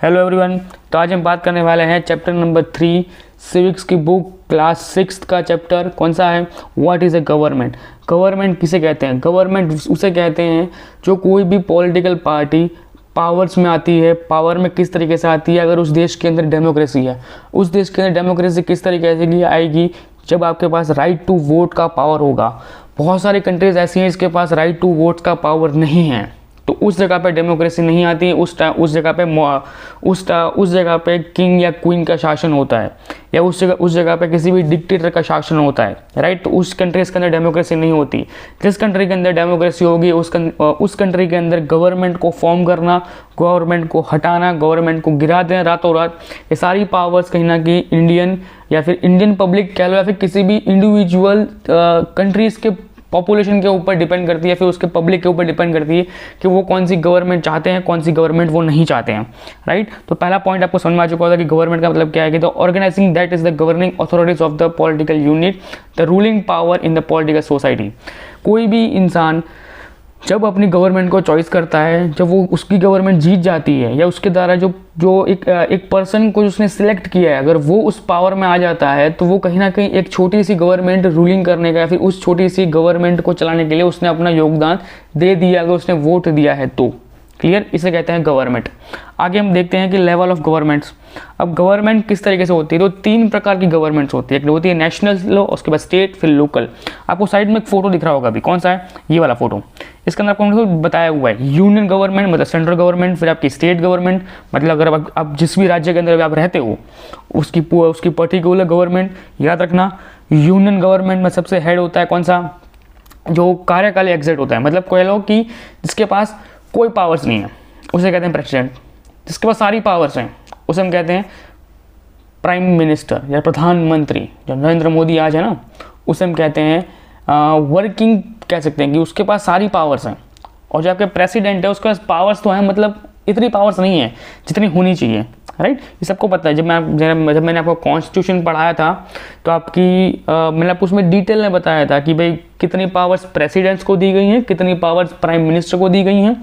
Hello everyone. तो आज हम बात करने वाले हैं चैप्टर नंबर 3 सिविक्स की बुक क्लास 6 का चैप्टर कौन सा है, what is a government. Government किसे कहते हैं? गवर्नमेंट उसे कहते हैं जो कोई भी पॉलिटिकल पार्टी पावर्स में आती है, पावर में किस तरीके से आती है अगर उस देश के अंदर डेमोक्रेसी है। उस देश के अंदर डेमोक्रेसी किस तरीके से आएगी? जब आपके पास राइट टू वोट का पावर होगा। बहुत सारी कंट्रीज ऐसी हैं जिसके पास राइट टू वोट का पावर नहीं है, तो उस जगह पे डेमोक्रेसी नहीं आती है। उस जगह पे किंग या क्वीन का शासन होता है, या उस जगह पे किसी भी डिक्टेटर का शासन होता है, राइट। तो उस कंट्रीज के अंदर डेमोक्रेसी नहीं होती। जिस कंट्री के अंदर डेमोक्रेसी होगी उस कंट्री के अंदर गवर्नमेंट को फॉर्म करना, गवर्नमेंट को हटाना, गवर्नमेंट को गिरा देना रातों रात, ये सारी पावर्स कहीं ना कहीं इंडियन या फिर इंडियन पब्लिक कह लो या फिर किसी भी इंडिविजुअल कंट्रीज़ के पॉपुलेशन के ऊपर डिपेंड करती है, फिर उसके पब्लिक के ऊपर डिपेंड करती है कि वो कौन सी गवर्नमेंट चाहते हैं, कौन सी गवर्नमेंट वो नहीं चाहते हैं, राइट। तो पहला पॉइंट आपको समझ में आ चुका होगा कि गवर्नमेंट का मतलब क्या है कि the organising that is the governing authorities of the political unit, the ruling power in the political society. कोई भी इंसान जब अपनी गवर्नमेंट को चॉइस करता है, जब वो उसकी गवर्नमेंट जीत जाती है या उसके द्वारा जो एक पर्सन को उसने सिलेक्ट किया है, अगर वो उस पावर में आ जाता है तो वो कहीं ना कहीं एक छोटी सी गवर्नमेंट रूलिंग करने का या फिर उस छोटी सी गवर्नमेंट को चलाने के लिए उसने अपना योगदान दे दिया, अगर उसने वोट दिया है तो। क्लियर? इसे कहते हैं गवर्नमेंट। आगे हम देखते हैं कि लेवल ऑफ गवर्नमेंट्स। अब गवर्नमेंट किस तरीके से होती है? तो 3 प्रकार की गवर्नमेंट्स होती है। एक होती है नेशनल लो, उसके बाद स्टेट, फिर लोकल। आपको साइड में एक फोटो दिख रहा होगा अभी, कौन सा है? ये वाला फोटो। इसके अंदर आपको बताया हुआ है यूनियन गवर्नमेंट मतलब सेंट्रल गवर्नमेंट, फिर आपकी स्टेट गवर्नमेंट मतलब अगर आप जिस भी राज्य के अंदर आप रहते हो उसकी पर्टिकुलर गवर्नमेंट। याद रखना, यूनियन गवर्नमेंट में सबसे हेड होता है कौन सा? जो कार्यकाली एग्जिट होता है, मतलब कह लो कि जिसके पास कोई पावर्स नहीं है उसे कहते हैं प्रेसिडेंट। जिसके पास सारी पावर्स हैं उसे हम कहते हैं प्राइम मिनिस्टर या प्रधानमंत्री। जो नरेंद्र मोदी आज है ना, उसे हम कहते हैं वर्किंग, कह सकते हैं कि उसके पास सारी पावर्स हैं। और जो आपके प्रेसिडेंट है उसके पास पावर्स तो हैं, मतलब इतनी पावर्स नहीं है जितनी होनी चाहिए, राइट। ये सबको पता है। जब मैंने आपको कॉन्स्टिट्यूशन पढ़ाया था तो मैंने आपको उसमें डिटेल में बताया था कि भाई कितनी पावर्स प्रेसिडेंट्स को दी गई हैं, कितनी पावर्स प्राइम मिनिस्टर को दी गई हैं,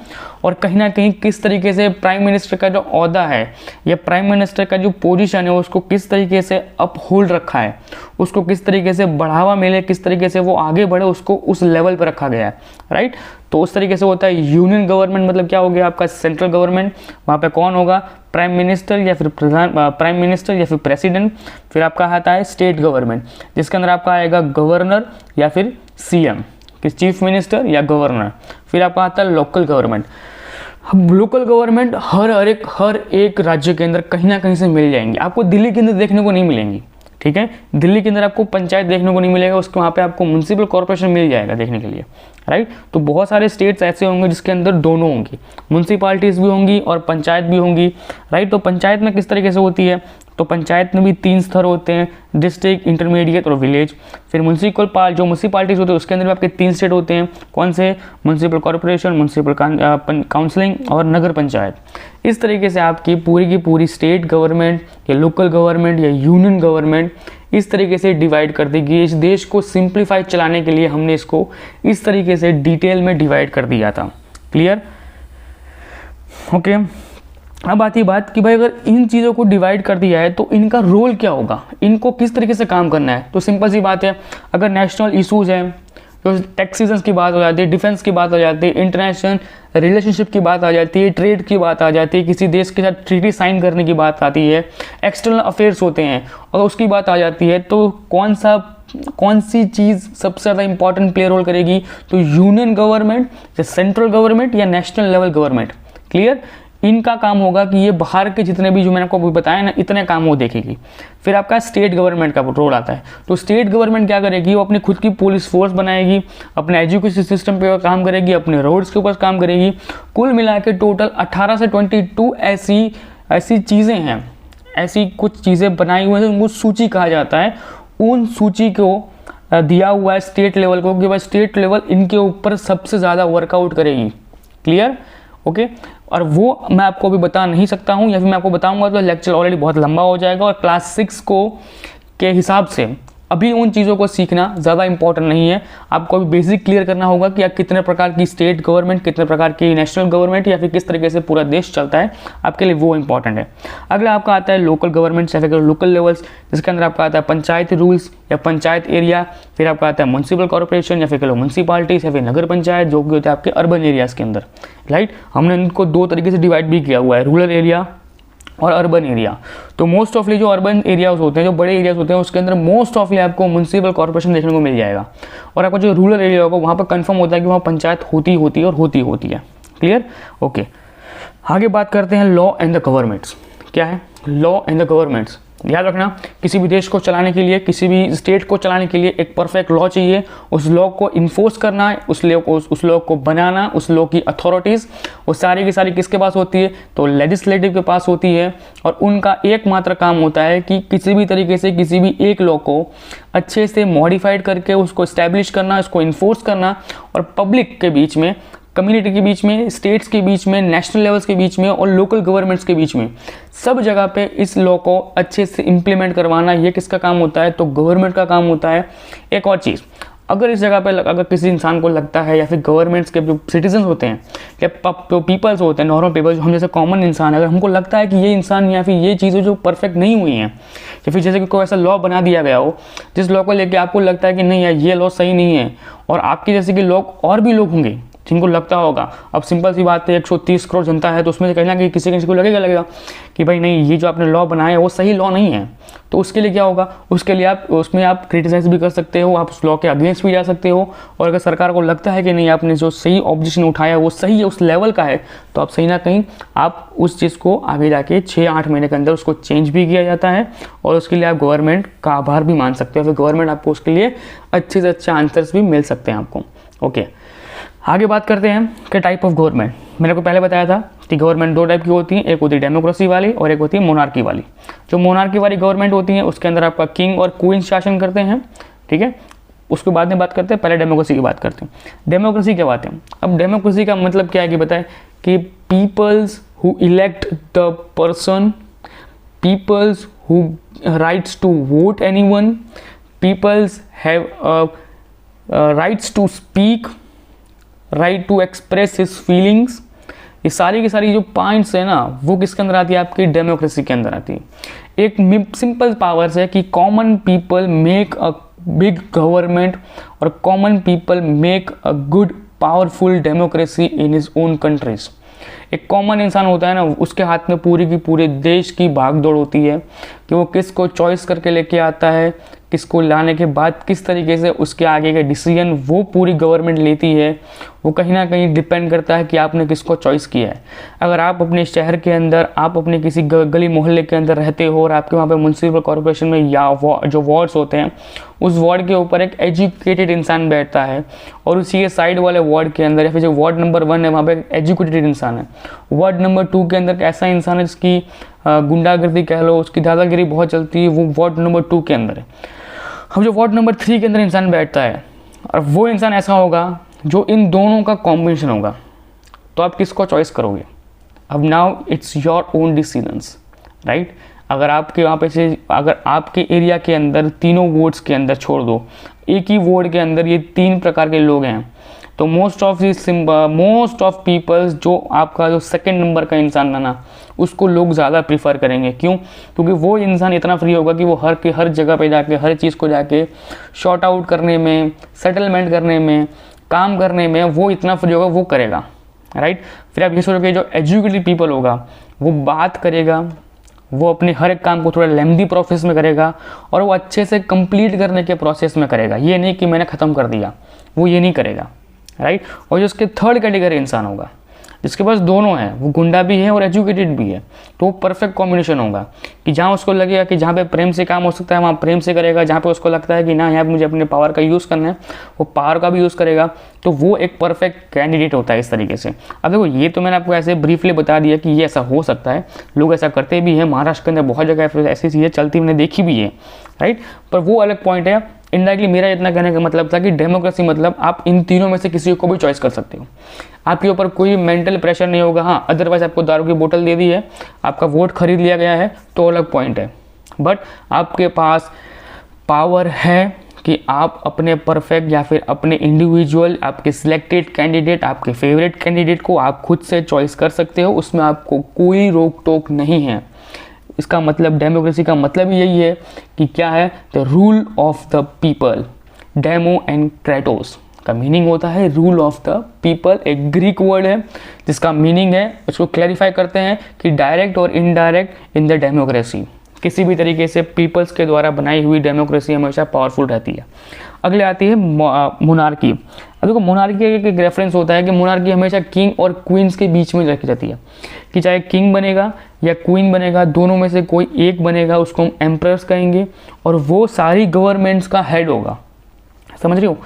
और कहीं ना कहीं किस तरीके से प्राइम मिनिस्टर का जो ओहदा है या प्राइम मिनिस्टर का जो पोजीशन है उसको किस तरीके से अपहोल्ड रखा है, उसको किस तरीके से बढ़ावा मिले, किस तरीके से वो आगे बढ़े, उसको उस लेवल पर रखा गया है, राइट। तो उस तरीके से होता है यूनियन गवर्नमेंट। मतलब क्या हो गया आपका? Central government. वहाँ पे कौन होगा? प्राइम मिनिस्टर या फिर प्रेसिडेंट। फिर आपका आता है स्टेट गवर्नमेंट, जिसके अंदर आपका आएगा गवर्नर या फिर सीएम, कि चीफ मिनिस्टर या गवर्नर। फिर आपका आता है लोकल गवर्नमेंट। लोकल गवर्नमेंट हर एक राज्य के अंदर कहीं ना कहीं से मिल जाएंगे। आपको दिल्ली के अंदर देखने को नहीं मिलेंगी, ठीक है। दिल्ली के अंदर आपको पंचायत देखने को नहीं मिलेगा, उसके वहाँ पे आपको म्युनिसिपल कॉर्पोरेशन मिल जाएगा देखने के लिए, राइट। तो बहुत सारे स्टेट्स ऐसे होंगे जिसके अंदर दोनों होंगी, म्युनिसिपालिटीज़ भी होंगी और पंचायत भी होंगी, राइट। तो पंचायत में किस तरीके से होती है? तो पंचायत में भी 3 स्तर होते हैं, डिस्ट्रिक्ट, इंटरमीडिएट और विलेज। फिर जो म्युनिसिपालिटीज़ होते हैं उसके अंदर भी आपके 3 स्टेट होते हैं। कौन से? म्युनिसिपल कॉर्पोरेशन, म्युनिसिपल काउंसलिंग और नगर पंचायत। इस तरीके से आपकी पूरी की पूरी स्टेट गवर्नमेंट या लोकल गवर्नमेंट या यूनियन गवर्नमेंट इस तरीके से डिवाइड कर देगी। इस देश को सिंप्लीफाई चलाने के लिए हमने इसको इस तरीके से डिटेल में डिवाइड कर दिया था। क्लियर? ओके। अब आती बात कि भाई अगर इन चीज़ों को डिवाइड कर दिया है तो इनका रोल क्या होगा, इनको किस तरीके से काम करना है। तो सिंपल सी बात है, अगर नेशनल इशूज़ हैं, तो टैक्सेशन की बात हो जाती है, डिफेंस की बात हो जाती है, इंटरनेशनल रिलेशनशिप की बात आ जाती है, ट्रेड की बात आ जाती है, किसी देश के साथ ट्रीटी साइन करने की बात आती है, एक्सटर्नल अफेयर्स होते हैं, और उसकी बात आ जाती है, तो कौन सी चीज़ सबसे ज़्यादा इंपॉर्टेंट प्ले रोल करेगी? तो यूनियन गवर्नमेंट या सेंट्रल गवर्नमेंट या नेशनल लेवल गवर्नमेंट। क्लियर? इनका काम होगा कि ये बाहर के जितने भी जो मैंने आपको बताया ना, इतने काम वो देखेगी। फिर आपका स्टेट गवर्नमेंट का रोल आता है। तो स्टेट गवर्नमेंट क्या करेगी? वो अपनी खुद की पुलिस फोर्स बनाएगी, अपने एजुकेशन सिस्टम पे काम करेगी, अपने रोड्स के ऊपर काम करेगी। कुल मिला के टोटल 18 से 22 ऐसी चीज़ें हैं, ऐसी कुछ चीज़ें बनाई हुई हैं, उनको सूची कहा जाता है। उन सूची को दिया हुआ है स्टेट लेवल को कि भाई स्टेट लेवल इनके ऊपर सबसे ज़्यादा वर्कआउट करेगी। क्लियर? ओके। और वो मैं आपको अभी बता नहीं सकता हूँ, या फिर मैं आपको बताऊंगा तो लेक्चर ऑलरेडी बहुत लंबा हो जाएगा, और क्लास 6 के हिसाब से अभी उन चीज़ों को सीखना ज़्यादा इंपॉर्टेंट नहीं है, आपको अभी बेसिक क्लियर करना होगा कि आप कितने प्रकार की स्टेट गवर्नमेंट, कितने प्रकार की नेशनल गवर्नमेंट या फिर किस तरीके से पूरा देश चलता है, आपके लिए वो इंपॉर्टेंट है। अगला आपका आता है लोकल गवर्नमेंट या फिर लोकल लेवल्स, जिसके अंदर आपका आता है पंचायत रूल्स या पंचायत एरिया, फिर आपका आता है म्यूनसिपल कॉर्पोरेशन या फिर म्यूनसिपालिटीज या फिर नगर पंचायत, जो कि होते हैं आपके अर्बन एरियाज़ के अंदर, राइट। हमने इनको दो तरीके से डिवाइड भी किया हुआ है, रूरल एरिया और अर्बन एरिया। तो मोस्ट ऑफली जो अर्बन एरियाज होते हैं, जो बड़े एरियाज होते हैं, उसके अंदर मोस्ट ऑफली आपको म्यूनसिपल कॉर्पोरेशन देखने को मिल जाएगा, और आपका जो रूरल एरिया होगा वहाँ पर कंफर्म होता है कि वहाँ पंचायत होती है और होती है। Clear, okay. आगे बात करते हैं लॉ एंड द गवर्नमेंट्स। क्या है लॉ एंड द गवर्नमेंट्स? याद रखना, किसी भी देश को चलाने के लिए, किसी भी स्टेट को चलाने के लिए एक परफेक्ट लॉ चाहिए। उस लॉ को इन्फोर्स करना है, उस लॉ को बनाना, उस लॉ की अथॉरिटीज़ वो सारी की सारी किसके पास होती है? तो लेजिस्लेटिव के पास होती है। और उनका एकमात्र काम होता है कि किसी भी तरीके से किसी भी एक लॉ को अच्छे से मॉडिफाइड करके उसको इस्टेब्लिश करना, उसको इन्फोर्स करना, और पब्लिक के बीच में, कम्युनिटी के बीच में, स्टेट्स के बीच में, नेशनल लेवल्स के बीच में और लोकल गवर्नमेंट्स के बीच में, सब जगह पे इस लॉ को अच्छे से इम्प्लीमेंट करवाना, ये किसका काम होता है? तो गवर्नमेंट का काम होता है। एक और चीज़, अगर इस जगह पे अगर किसी इंसान को लगता है, या फिर गवर्नमेंट्स के जो सिटीजन होते हैं या पीपल्स होते हैं, नॉर्मल पीपल, जो हम जैसे कॉमन इंसान, अगर हमको लगता है कि ये इंसान या फिर ये चीज़ें जो परफेक्ट नहीं हुई हैं, या फिर जैसे कि कोई ऐसा लॉ बना दिया गया हो जिस लॉ को लेके आपको लगता है कि नहीं यार ये लॉ सही नहीं है, और आपके जैसे कि लोग और भी लोग होंगे जिनको लगता होगा, अब सिंपल सी बात है 130 करोड़ जनता है, तो उसमें से कहीं ना कहीं किसी को लगेगा कि भाई नहीं, ये जो आपने लॉ बनाया है वो सही लॉ नहीं है। तो उसके लिए क्या होगा? उसके लिए आप क्रिटिसाइज भी कर सकते हो, आप उस लॉ के अगेंस्ट भी जा सकते हो, और अगर सरकार को लगता है कि नहीं आपने जो सही ऑब्जेक्शन उठाया वो सही है, उस लेवल का है, तो आप सही ना कहीं आप उस चीज़ को आगे जाके 6-8 महीने के अंदर उसको चेंज भी किया जाता है, और उसके लिए आप गवर्नमेंट का आभार भी मान सकते हो, फिर गवर्नमेंट आपको उसके लिए अच्छे से अच्छे आंसर्स भी मिल सकते हैं आपको। ओके, आगे बात करते हैं कि टाइप ऑफ गवर्नमेंट। मैंने को पहले बताया था कि गवर्नमेंट दो टाइप की होती हैं, एक होती है डेमोक्रेसी वाली और एक होती है मोनार्की वाली। जो मोनार्की वाली गवर्नमेंट होती है उसके अंदर आपका किंग और क्वीन शासन करते हैं, ठीक है। उसके बाद में बात करते हैं, पहले डेमोक्रेसी की बात करते हैं। डेमोक्रेसी क्या बात है? अब डेमोक्रेसी का मतलब क्या है कि बताएं कि peoples who elect the person, peoples who rights to vote anyone, peoples have rights to speak, right to express his feelings. ये सारी की सारी जो पॉइंट्स है ना, वो किसके अंदर आती है? आपकी डेमोक्रेसी के अंदर आती है। एक सिंपल पावर्स है कि common people make a big government और common people make a good powerful democracy in his own countries. एक कॉमन इंसान होता है ना, उसके हाथ में पूरी की पूरे देश की भागदौड़ होती है कि वो किसको चॉइस करके लेके आता है, किसको लाने के बाद किस तरीके से उसके आगे के डिसीजन वो पूरी गवर्नमेंट लेती है, वो कहीं ना कहीं डिपेंड करता है कि आपने किसको चॉइस किया है। अगर आप अपने शहर के अंदर, आप अपने किसी गली मोहल्ले के अंदर रहते हो और आपके वहाँ पे म्यूनसिपल कॉर्पोरेशन में या जो वार्ड्स होते हैं, उस वार्ड के ऊपर एक एजुकेटेड इंसान बैठता है, और उसी के साइड वाले वार्ड के अंदर या फिर जो वार्ड नंबर 1 है वहाँ पे एजुकेटेड इंसान है, वार्ड नंबर 2 के अंदर ऐसा इंसान है जिसकी गुंडागर्दी कह लो, उसकी दादागिरी बहुत चलती है, वो वार्ड नंबर 2 के अंदर है। अब जो वार्ड नंबर 3 के अंदर इंसान बैठता है, और वो इंसान ऐसा होगा जो इन दोनों का कॉम्बिनेशन होगा, तो आप किसको चॉइस करोगे? अब now it's your own decisions, right. अगर आपके वहाँ पे से, अगर आपके एरिया के अंदर तीनों वोट्स के अंदर छोड़ दो, एक ही वोट के अंदर ये 3 प्रकार के लोग हैं, तो मोस्ट ऑफ पीपल्स जो आपका जो सेकंड नंबर का इंसान है ना, उसको लोग ज़्यादा प्रीफर करेंगे। क्यों? क्योंकि वो इंसान इतना फ्री होगा कि वो हर जगह पे जाके, हर चीज़ को जाके शॉर्ट आउट करने में, सेटलमेंट करने में, काम करने में वो इतना फ्री होगा, वो करेगा, राइट। फिर आप ये सोचोगे जो एजुकेटेड पीपल होगा वो बात करेगा, वो अपने हर एक काम को थोड़ा लेंथी प्रोसेस में करेगा, और वो अच्छे से कंप्लीट करने के प्रोसेस में करेगा। ये नहीं कि मैंने ख़त्म कर दिया, वो ये नहीं करेगा, राइट। और जो उसके थर्ड कैटेगरी इंसान होगा, जिसके पास दोनों हैं, वो गुंडा भी है और एजुकेटेड भी है, तो वो परफेक्ट कॉम्बिनेशन होगा कि जहाँ उसको लगेगा कि जहाँ पे प्रेम से काम हो सकता है वहाँ प्रेम से करेगा, जहाँ पे उसको लगता है कि ना यहाँ पे मुझे अपने पावर का यूज़ करना है, वो पावर का भी यूज़ करेगा, तो वो एक परफेक्ट कैंडिडेट होता है इस तरीके से। अब देखो, ये तो मैंने आपको ऐसे ब्रीफली बता दिया कि ये ऐसा हो सकता है, लोग ऐसा करते भी हैं, महाराष्ट्र के अंदर बहुत जगह ऐसी चीज़ें चलती मैंने देखी भी है, राइट। पर वो अलग पॉइंट है। इनडायरेक्टली मेरा इतना कहने का मतलब था कि डेमोक्रेसी मतलब आप इन तीनों में से किसी को भी चॉइस कर सकते हो, आपके ऊपर कोई मेंटल प्रेशर नहीं होगा। हाँ, अदरवाइज आपको दारू की बोतल दे दी है, आपका वोट खरीद लिया गया है, तो अलग पॉइंट है। बट आपके पास पावर है कि आप अपने परफेक्ट या फिर अपने इंडिविजुअल, आपके सिलेक्टेड कैंडिडेट, आपके फेवरेट कैंडिडेट को आप खुद से चॉइस कर सकते हो, उसमें आपको कोई रोक टोक नहीं है। इसका मतलब डेमोक्रेसी का मतलब यही है कि क्या है, the rule of the people. Demo and Kratos का मीनिंग होता है रूल ऑफ द पीपल, एक ग्रीक वर्ड है जिसका मीनिंग है, उसको क्लैरिफाई करते हैं कि डायरेक्ट और इनडायरेक्ट इन द डेमोक्रेसी, किसी भी तरीके से पीपल्स के द्वारा बनाई हुई डेमोक्रेसी हमेशा पावरफुल रहती है। अगले आती है मोनार्की। अब देखो मोनार्की का एक रेफरेंस होता है कि मोनार्की हमेशा किंग और क्वींस के बीच में रखी जाती है, कि चाहे किंग बनेगा या क्वीन बनेगा, दोनों में से कोई एक बनेगा, उसको हम एम्परर्स कहेंगे, और वो सारी गवर्नमेंट्स का हेड होगा। समझ रहे हो,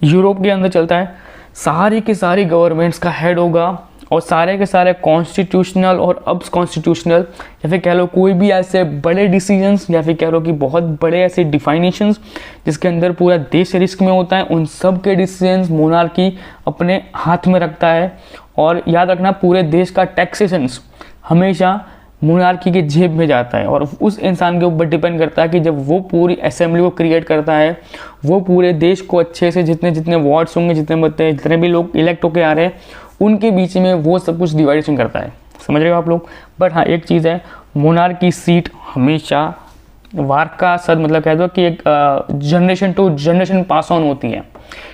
यूरोप के अंदर चलता है, सारी की सारी गवर्नमेंट्स का हेड होगा, और सारे के सारे कॉन्स्टिट्यूशनल और अब कॉन्स्टिट्यूशनल या फिर कह लो कोई भी ऐसे बड़े डिसीजंस या फिर कह लो कि बहुत बड़े ऐसे डिफाइनेशंस जिसके अंदर पूरा देश रिस्क में होता है, उन सब के डिसीजंस मोनार्की अपने हाथ में रखता है। और याद रखना, पूरे देश का टैक्सेशंस हमेशा मोनार्की के जेब में जाता है, और उस इंसान के ऊपर डिपेंड करता है कि जब वो पूरी असेंबली को क्रिएट करता है, वो पूरे देश को अच्छे से जितने जितने वार्ड्स होंगे, जितने भी लोग इलेक्ट होके आ रहे हैं, उनके बीच में वो सब कुछ डिवाइडेशन करता है। समझ रहे हो आप लोग। बट हाँ, एक चीज़ है, मोनार्की सीट हमेशा वार का सद, मतलब कह दो कि एक generation to generation pass on होती है,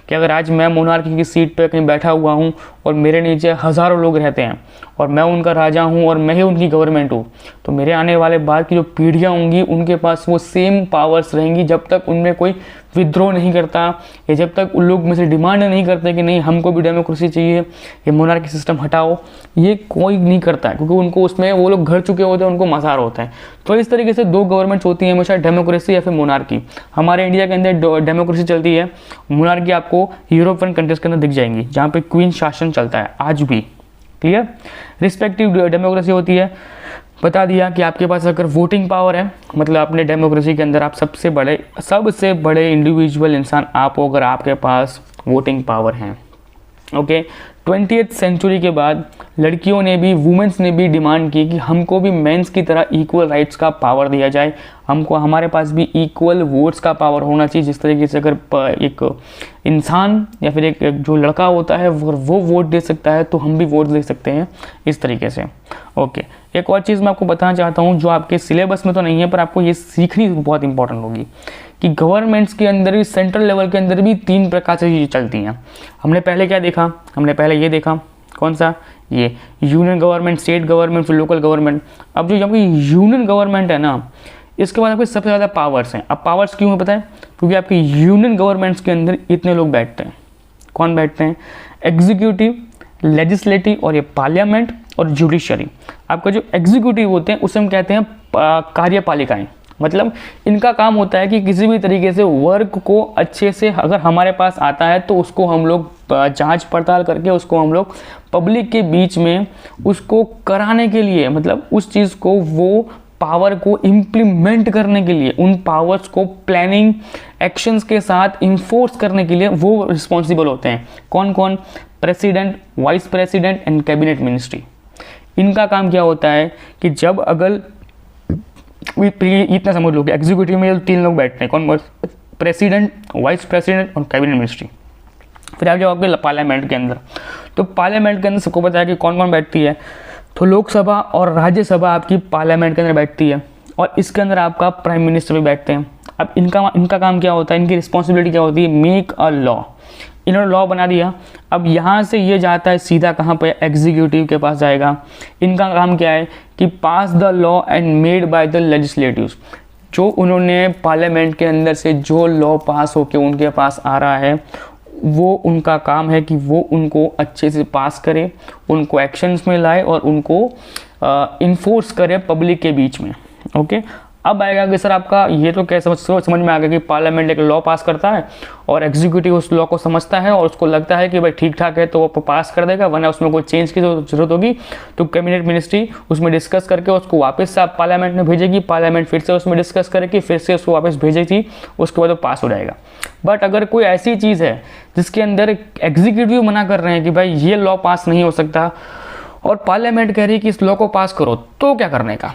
कि अगर आज मैं मोनार्की की सीट पे कहीं बैठा हुआ हूँ और मेरे नीचे हज़ारों लोग रहते हैं और मैं उनका राजा हूँ और मैं ही उनकी गवर्नमेंट हूँ, तो मेरे आने वाले बाद की जो पीढ़ियाँ होंगी उनके पास वो सेम पावर्स रहेंगी, जब तक उनमें कोई विद्रोह नहीं करता या जब तक उन लोग में से डिमांड नहीं करते कि नहीं हमको भी डेमोक्रेसी चाहिए, ये मोनार्की सिस्टम हटाओ, ये कोई नहीं करता है, क्योंकि उनको उसमें वो लोग घर चुके होते हैं, उनको मज़ार होता है। तो इस तरीके से दो गवर्नमेंट्स होती हैं हमेशा, डेमोक्रेसी या फिर मोनार्की। हमारे इंडिया के अंदर डेमोक्रेसी चलती है, मोनार्की आपको यूरोपियन कंट्रीज के अंदर दिख जाएंगी जहाँ पे क्वीन शासन चलता है आज भी। क्लियर। रिस्पेक्टिव डेमोक्रेसी होती है, बता दिया कि आपके पास अगर वोटिंग पावर है, मतलब अपने डेमोक्रेसी के अंदर आप सबसे बड़े इंडिविजुअल इंसान आप हो, अगर आपके पास वोटिंग पावर है। ओके, 20th सेंचुरी के बाद लड़कियों ने भी, वुमेन्स ने भी डिमांड की कि हमको भी मेंस की तरह इक्वल राइट्स का पावर दिया जाए, हमको हमारे पास भी इक्वल वोट्स का पावर होना चाहिए। जिस तरीके से अगर एक इंसान या फिर एक जो लड़का होता है वो वोट दे सकता है, तो हम भी वोट दे सकते हैं, इस तरीके से। ओके, एक और चीज़ मैं आपको बताना चाहता हूँ जो आपके सिलेबस में तो नहीं है, पर आपको ये सीखनी बहुत इंपॉर्टेंट होगी कि गवर्नमेंट्स के अंदर भी, सेंट्रल लेवल के अंदर भी 3 प्रकार से चीज़ें चलती हैं। हमने पहले क्या देखा, हमने पहले ये देखा, कौन सा, ये यूनियन गवर्नमेंट, स्टेट गवर्नमेंट, फिर लोकल गवर्नमेंट। अब जो आपकी यूनियन गवर्नमेंट है ना, इसके बाद आपके सबसे ज़्यादा पावर्स हैं। अब पावर्स क्यों है पता है, क्योंकि आपके यूनियन गवर्नमेंट्स के अंदर इतने लोग बैठते हैं। कौन बैठते हैं, एग्जीक्यूटिव, लेजिस्लेटिव और ये पार्लियामेंट और जुडिशरी। आपका जो एग्जीक्यूटिव होते हैं उसे हम कहते हैं कार्यपालिकाएं। मतलब इनका काम होता है कि किसी भी तरीके से वर्क को अच्छे से अगर हमारे पास आता है तो उसको हम लोग जांच पड़ताल करके उसको हम लोग पब्लिक के बीच में उसको कराने के लिए, मतलब उस चीज़ को, वो पावर को इम्प्लीमेंट करने के लिए, उन पावर्स को प्लानिंग एक्शंस के साथ इन्फोर्स करने के लिए वो रिस्पॉन्सिबल होते हैं। कौन कौन, president, vice president and cabinet ministry. इनका काम क्या होता है कि जब अगर इतना समझ लो कि एग्जीक्यूटिव में 3 लोग बैठते हैं, कौन, प्रेसिडेंट, वाइस प्रेसिडेंट और कैबिनेट मिनिस्ट्री। फिर आप जब आपके पार्लियामेंट के अंदर, तो पार्लियामेंट के अंदर सबको पता है कि कौन कौन बैठती है, तो लोकसभा और राज्यसभा आपकी पार्लियामेंट के अंदर बैठती है, और इसके अंदर आपका प्राइम मिनिस्टर भी बैठते हैं। अब इनका काम क्या होता है, इनकी रिस्पॉन्सिबिलिटी क्या होती है, मेक अ लॉ। इन्होंने लॉ बना दिया, अब यहाँ से ये जाता है सीधा कहाँ पे, एग्जीक्यूटिव के पास जाएगा। इनका काम क्या है कि pass the law and made by the legislatives. जो उन्होंने पार्लियामेंट के अंदर से जो लॉ पास होके उनके पास आ रहा है, वो उनका काम है कि वो उनको अच्छे से पास करे, उनको एक्शंस में लाए और उनको इन्फोर्स करे पब्लिक के बीच में। ओके, अब आएगा कि सर आपका ये तो क्या समझ में आ गया कि पार्लियामेंट एक लॉ पास करता है और एग्जीक्यूटिव उस लॉ को समझता है और उसको लगता है कि भाई ठीक ठाक है तो वो पास कर देगा, वरना उसमें कोई चेंज की जरूरत होगी तो कैबिनेट मिनिस्ट्री उसमें डिस्कस करके उसको वापस से आप पार्लियामेंट में भेजेगी, पार्लियामेंट फिर से उसमें डिस्कस करेगी, फिर से उसको वापस भेजेगी, उसके बाद वो पास हो जाएगा। बट अगर कोई ऐसी चीज़ है जिसके अंदर एग्जीक्यूटिव मना कर रहे हैं कि भाई ये लॉ पास नहीं हो सकता और पार्लियामेंट कह रही है कि इस लॉ को पास करो, तो क्या करने का,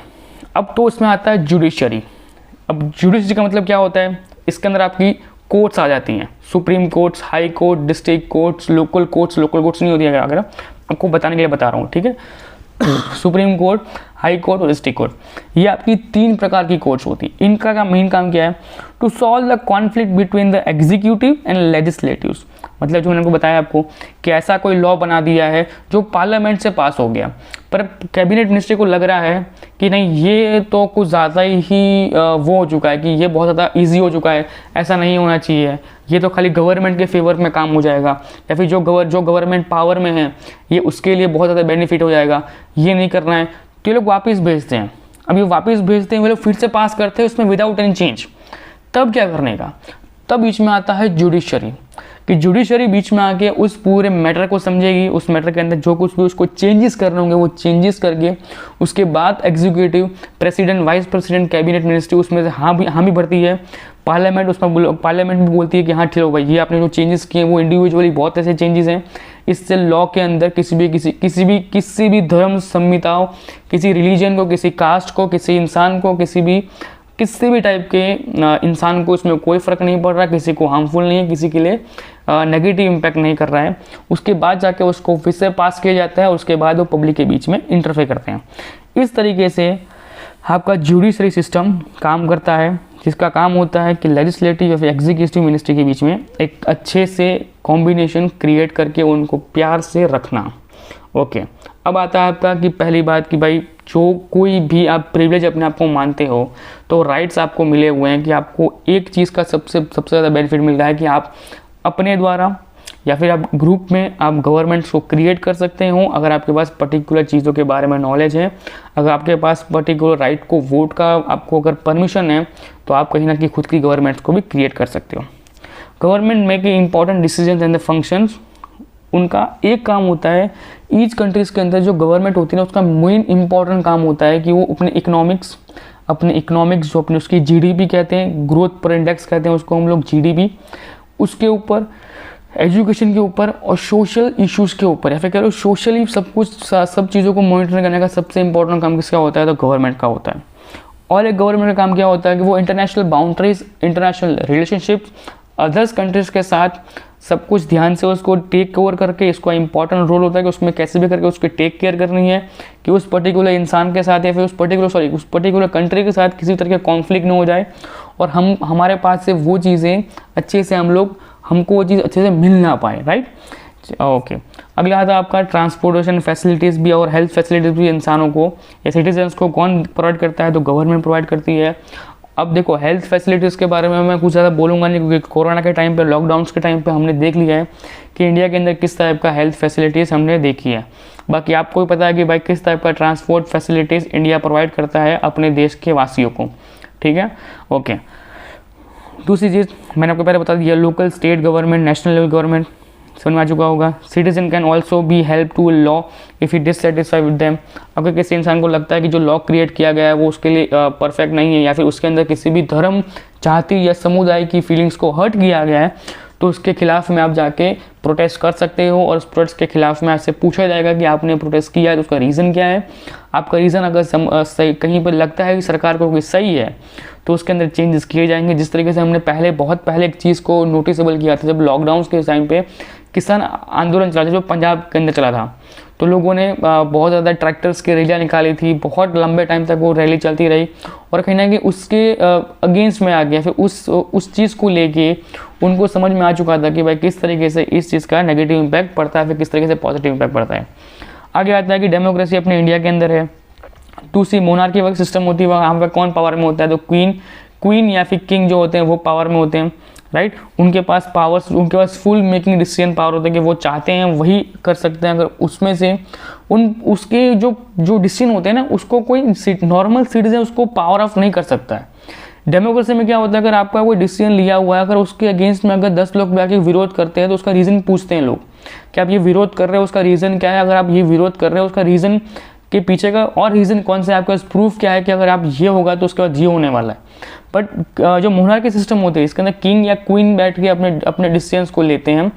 अब तो उसमें आता है जुडिशरी। अब जुडिशरी का मतलब क्या होता है, इसके अंदर आपकी कोर्ट्स आ जाती हैं, supreme courts, high court, district courts, local courts नहीं होती है, अगर आपको बताने के लिए बता रहा हूँ, ठीक है। सुप्रीम कोर्ट, हाई कोर्ट और डिस्ट्रिक्ट कोर्ट, ये आपकी 3 प्रकार की कोर्ट्स होती हैं। इनका का मेन काम क्या है? To solve the conflict between the executive and legislatives. मतलब जो मैंने को बताया आपको कि ऐसा कोई लॉ बना दिया है जो पार्लियामेंट से पास हो गया, पर कैबिनेट मिनिस्ट्री को लग रहा है कि नहीं ये तो कुछ ज़्यादा ही वो हो चुका है, कि ये बहुत ज़्यादा ईजी हो चुका है, ऐसा नहीं होना चाहिए, ये तो खाली गवर्नमेंट के फेवर में काम हो जाएगा, या फिर जो गवर्नमेंट पावर में है ये उसके लिए बहुत ज़्यादा बेनिफिट हो जाएगा, ये नहीं करना है, तो ये लोग वापस भेजते हैं। अब ये वापस भेजते हैं, वो लोग फिर से पास करते हैं उसमें विदाउट एनी चेंज। तब क्या करने का? तब बीच में आता है जुडिशरी, कि जुडिशरी बीच में आके उस पूरे मैटर को समझेगी, उस मैटर के अंदर जो कुछ भी उसको चेंजेस करने होंगे वो चेंजेस करके उसके बाद executive, president, vice president, cabinet ministry उसमें से हाँ भी भरती है, पार्लियामेंट उसमें पार्लियामेंट भी बोलती है कि हाँ ठीक हो भाई, ये आपने जो चेंजेस किए वो इंडिविजुअली बहुत ऐसे चेंजेस हैं, इससे लॉ के अंदर किसी भी धर्म संहिताओं, किसी रिलीजन को, किसी कास्ट को, किसी इंसान को, किसी भी टाइप के इंसान को इसमें कोई फ़र्क नहीं पड़ रहा, किसी को हार्मफुल नहीं है, किसी के लिए नेगेटिव इम्पैक्ट नहीं कर रहा है। उसके बाद जाके उसको फिर से पास किया जाता है, उसके बाद वो पब्लिक के बीच में इंटरफेयर करते हैं। इस तरीके से आपका जुडिशरी सिस्टम काम करता है, जिसका काम होता है कि लेजिस्लेटिव या फिर एग्जीक्यूटिव मिनिस्ट्री के बीच में एक अच्छे से कॉम्बिनेशन क्रिएट करके उनको प्यार से रखना। ओके, अब आता है आपका कि पहली बात कि भाई जो कोई भी आप प्रिविलेज अपने आप को मानते हो तो राइट्स आपको मिले हुए हैं, कि आपको एक चीज़ का सबसे ज़्यादा बेनिफिट मिल रहा है कि आप अपने द्वारा या फिर आप ग्रुप में आप गवर्नमेंट्स को क्रिएट कर सकते हो, अगर आपके पास पर्टिकुलर चीज़ों के बारे में नॉलेज है, अगर आपके पास पर्टिकुलर राइट को वोट का आपको अगर परमिशन है, तो आप कहीं ना कहीं खुद की गवर्नमेंट्स को भी क्रिएट कर सकते हो। Government making important decision and the functions, उनका एक काम होता है, ईच कंट्रीज़ के अंदर जो गवर्नमेंट होती है ना उसका मेन इंपॉर्टेंट काम होता है कि वो अपने इकोनॉमिक्स जो अपने उसकी जीडीपी कहते हैं, ग्रोथ पर इंडेक्स कहते हैं उसको हम लोग जीडीपी, उसके ऊपर, एजुकेशन के ऊपर और सोशल इश्यूज़ के ऊपर, या फिर कह लो सोशली सब चीज़ों को मॉनिटर करने का सबसे इंपॉर्टेंट काम किसका होता है? तो गवर्नमेंट का होता है। और एक गवर्नमेंट का काम क्या होता है कि वो international boundaries, international relationships, others countries के साथ सब कुछ ध्यान से उसको टेक ओवर करके, इसका इंपॉर्टेंट रोल होता है कि उसमें कैसे भी करके उसकी टेक केयर करनी है कि उस पर्टिकुलर इंसान के साथ या फिर उस पर्टिकुलर कंट्री के साथ किसी तरह का कॉन्फ्लिक्ट ना हो जाए, और हमारे पास से वो चीज़ें अच्छे से हमको वो चीज़ अच्छे से मिल ना पाए, राइट। ओके, अगला आता है आपका ट्रांसपोर्टेशन फैसिलिटीज़ भी और हेल्थ फैसिलिटीज़ भी इंसानों को या सिटीजन्स को कौन प्रोवाइड करता है? तो गवर्नमेंट प्रोवाइड करती है। अब देखो हेल्थ फैसिलिटीज़ के बारे में मैं कुछ ज़्यादा बोलूँगा नहीं, क्योंकि कोरोना के टाइम पे, लॉकडाउन्स के टाइम पे हमने देख लिया है कि इंडिया के अंदर किस टाइप का हेल्थ फैसिलिटीज़ हमने देखी है। बाकी आपको भी पता है कि भाई किस टाइप का ट्रांसपोर्ट फैसिलिटीज़ इंडिया प्रोवाइड करता है अपने देश के वासियों को, ठीक है। ओके, दूसरी चीज़ मैंने आपको पहले बता दिया, local, state government, national level government, समझ में आ चुका होगा। Citizen can also be help to law if he dissatisfy with them, अगर किसी इंसान को लगता है कि जो लॉ क्रिएट किया गया है वो उसके लिए परफेक्ट नहीं है, या फिर उसके अंदर किसी भी धर्म, जाति या समुदाय की फीलिंग्स को हर्ट किया गया है, तो उसके खिलाफ में आप जाके प्रोटेस्ट कर सकते हो, और उस प्रोटेस्ट के खिलाफ में आपसे पूछा जाएगा कि आपने प्रोटेस्ट किया है तो उसका रीज़न क्या है। आपका रीज़न अगर सही कहीं पर लगता है कि सरकार को कोई सही है तो उसके अंदर चेंजेस किए जाएंगे। जिस तरीके से हमने बहुत पहले एक चीज़ को नोटिसेबल किया था, जब लॉकडाउन के टाइम पे किसान आंदोलन चला था जो पंजाब के अंदर चला था, तो लोगों ने बहुत ज़्यादा ट्रैक्टर्स की रैलियाँ निकाली थी, बहुत लंबे टाइम तक वो रैली चलती रही, और कहीं ना कहीं उसके अगेंस्ट में आ गया, फिर उस चीज़ को लेके उनको समझ में आ चुका था कि भाई किस तरीके से इस चीज़ का नेगेटिव इम्पैक्ट पड़ता है, फिर किस तरीके से पॉजिटिव इम्पैक्ट पड़ता है। आगे आता है कि डेमोक्रेसी अपने इंडिया के अंदर है। दूसरी मोनार्की वर्क सिस्टम होती है, वहाँ पर कौन पावर में होता है? तो क्वीन या फिर किंग जो होते हैं वो पावर में होते हैं, राइट। उनके पास फुल मेकिंग डिसीजन पावर होता है कि वो चाहते हैं वही कर सकते हैं। अगर उसमें से उसके जो डिसीजन होते हैं ना, उसको कोई नॉर्मल सिटीजन उसको पावर ऑफ नहीं कर सकता है। डेमोक्रेसी में क्या होता है, अगर आपका कोई डिसीजन लिया हुआ है, अगर उसके अगेंस्ट में अगर 10 लोग आके विरोध करते हैं तो उसका रीज़न पूछते हैं लोग कि आप ये विरोध कर रहे हो, उसका रीज़न क्या है। अगर आप ये विरोध कर रहे हो, उसका रीज़न के पीछे का और रीज़न कौन सा है, आपके पास प्रूफ क्या है कि अगर आप ये होगा तो उसके बाद ये होने वाला है। बट जो मोनार्की सिस्टम होते हैं इसके अंदर किंग या क्वीन बैठ के अपने डिसीजंस को लेते हैं,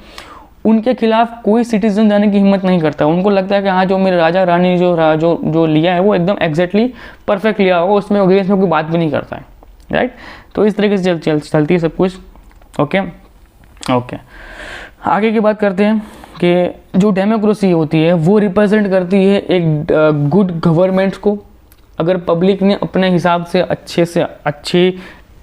उनके खिलाफ कोई सिटीजन जाने की हिम्मत नहीं करता। उनको लगता है कि हाँ जो मेरे राजा रानी जो लिया है वो एकदम एग्जैक्टली परफेक्ट लिया होगा, उसमें अगेंस्ट में कोई बात भी नहीं करता है, राइट। तो इस तरीके से चलती है सब कुछ। ओके ओके, आगे की बात करते हैं कि जो डेमोक्रेसी होती है वो रिप्रेजेंट करती है एक गुड गवर्नमेंट को। अगर पब्लिक ने अपने हिसाब से अच्छे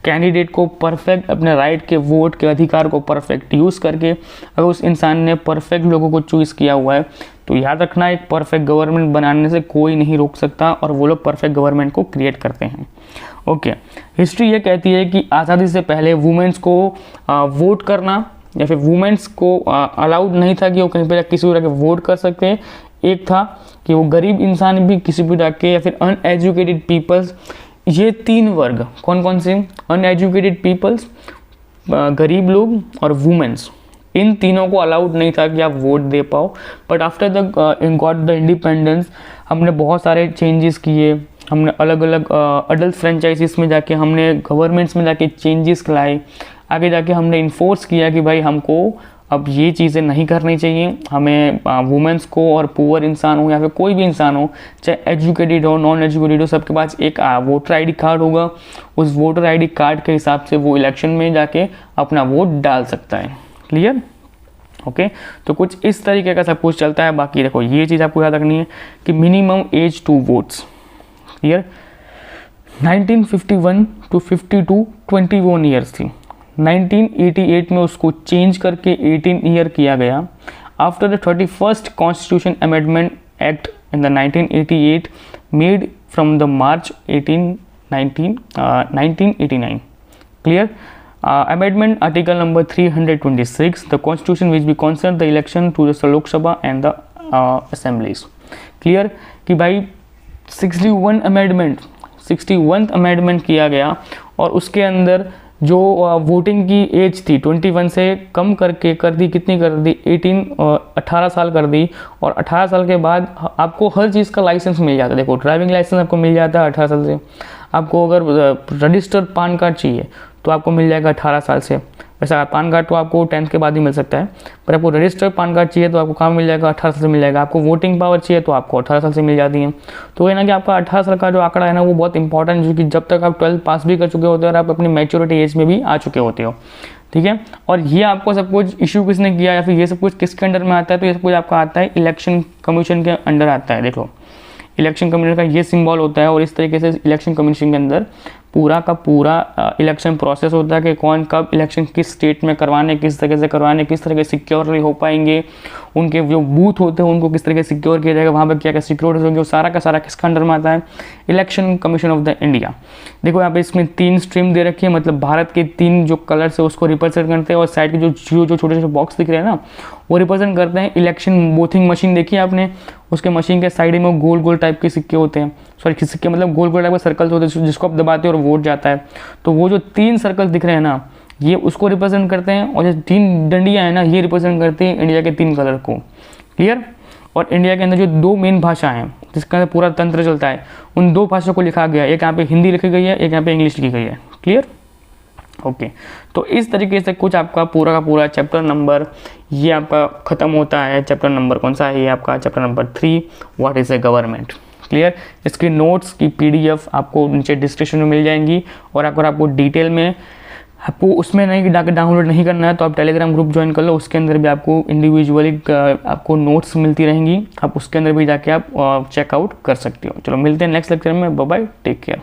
कैंडिडेट को परफेक्ट अपने राइट के वोट के अधिकार को परफेक्ट यूज़ करके अगर उस इंसान ने परफेक्ट लोगों को चूज़ किया हुआ है, तो याद रखना एक परफेक्ट गवर्नमेंट बनाने से कोई नहीं रोक सकता और वो लोग परफेक्ट गवर्नमेंट को क्रिएट करते हैं। ओके, हिस्ट्री ये कहती है कि आज़ादी से पहले वुमेन्स को वोट करना या फिर वुमेन्स को अलाउड नहीं था कि वो कहीं पर किसी तरह के वोट कर सकते। एक था कि वो गरीब इंसान भी किसी भी तरह के या फिर अनएजुकेटेड पीपल्स, ये तीन वर्ग कौन कौन से, अनएजुकेटेड पीपल्स, गरीब लोग और वुमेन्स, इन तीनों को अलाउड नहीं था कि आप वोट दे पाओ। But after the got the independence हमने बहुत सारे चेंजेस किए, हमने अलग अलग अडल्ट फ्रेंचाइजीज में जाके हमने गवर्नमेंट्स में जाके चेंजेस लाए, आगे जाके हमने इन्फोर्स किया कि भाई हमको अब ये चीज़ें नहीं करनी चाहिए, हमें वुमेंस को और पुअर इंसान हो या फिर कोई भी इंसान हो, चाहे एजुकेटेड हो नॉन एजुकेटेड हो, सबके पास एक वोटर आईडी कार्ड होगा। उस वोटर आईडी कार्ड के हिसाब से वो इलेक्शन में जाके अपना वोट डाल सकता है। क्लियर? ओके, तो कुछ इस तरीके का सब कुछ चलता है। बाकी देखो ये चीज़ आपको याद रखनी है कि minimum age to votes. Clear? 1951 to 52 21 years थी। 1988 में उसको चेंज करके 18 ईयर किया गया। After the 31st constitution amendment act in the 1988 made from the March 1989। Clear? Amendment Article number 326, the Constitution which be concern the election to the Lok Sabha and the assemblies. Clear? कि भाई 61th amendment किया गया और उसके अंदर जो voting की as थी 21 से कम करके कर दी, कितनी कर दी, 18 साल कर दी। और 18 साल के बाद आपको हर चीज़ का लाइसेंस मिल जाता है। देखो ड्राइविंग लाइसेंस आपको मिल जाता है 18 साल से, आपको अगर रजिस्टर्ड पान कार्ड चाहिए तो आपको मिल जाएगा 18 साल से। वैसा पान कार्ड तो आपको 10th के बाद ही मिल सकता है, पर आपको रजिस्टर्ड पान कार्ड चाहिए तो आपको कहाँ मिल जाएगा, 18 साल से मिल जाएगा। आपको वोटिंग पावर चाहिए तो आपको 18 साल से मिल जाती है। तो ये ना कि आपका 18 साल का जो आंकड़ा है ना वो बहुत इंपॉर्टेंट है, क्योंकि जब तक आप 12 पास भी कर चुके होते हो और आप अपनी मैच्योरिटी एज में भी आ चुके होते हो। ठीक है, और ये आपको सब कुछ इशू किसने किया या फिर ये सब कुछ किसके अंडर में आता है, तो ये सब कुछ आपका आता है इलेक्शन कमीशन के अंडर आता है। देखो इलेक्शन कमीशन का ये सिंबल होता है और इस तरीके से इलेक्शन कमीशन के अंदर पूरा का पूरा इलेक्शन प्रोसेस होता है कि कौन कब इलेक्शन किस स्टेट में करवाने, किस तरह से करवाने, किस तरह के सिक्योरली हो पाएंगे, उनके जो बूथ होते हैं उनको किस तरह से सिक्योर किया जाएगा, वहाँ पर क्या क्या सिक्योरिटी होंगे, वो सारा का सारा किसका अंडर में आता है, election commission of the India. देखो यहाँ पे इसमें 3 स्ट्रीम दे रखी है, मतलब भारत के 3 जो कलर्स है उसको रिप्रेजेंट करते हैं और साइड के जो छोटे छोटे बॉक्स दिख रहे हैं ना वो रिप्रेजेंट करते हैं इलेक्शन वोटिंग मशीन। देखिए आपने, उसके मशीन के साइड में गोल गोल टाइप के सिक्के होते हैं, सॉरी सिक्के मतलब गोल गोल टाइप के सर्कल्स होते हैं जिसको आप दबाते हो और वोट जाता है। तो वो जो 3 सर्कल्स दिख रहे हैं ना ये उसको रिप्रेजेंट करते हैं, और जो 3 डंडियाँ हैं ना ये रिप्रेजेंट करते हैं इंडिया के 3 कलर को। क्लियर? और इंडिया के अंदर जो 2 मेन भाषा हैं जिसके अंदर पूरा तंत्र चलता है, उन 2 भाषाओं को लिखा गया है, एक यहाँ पे हिंदी लिखी गई है, एक यहाँ पे इंग्लिश लिखी गई है। क्लियर? ओके, तो इस तरीके से कुछ आपका पूरा का पूरा चैप्टर नंबर ये आपका ख़त्म होता है। चैप्टर नंबर कौन सा है? ये आपका chapter number 3, what is a government. Clear? इसकी नोट्स की PDF आपको नीचे डिस्क्रिप्शन में मिल जाएंगी, और अगर आपको डिटेल में आपको उसमें नहीं डाउनलोड नहीं करना है तो आप टेलीग्राम ग्रुप ज्वाइन कर लो, उसके अंदर भी आपको इंडिविजुअली आपको नोट्स मिलती रहेंगी, आप उसके अंदर भी जाके आप चेकआउट कर सकते हो। चलो मिलते हैं नेक्स्ट लेक्चर में, बाय बाय, टेक केयर।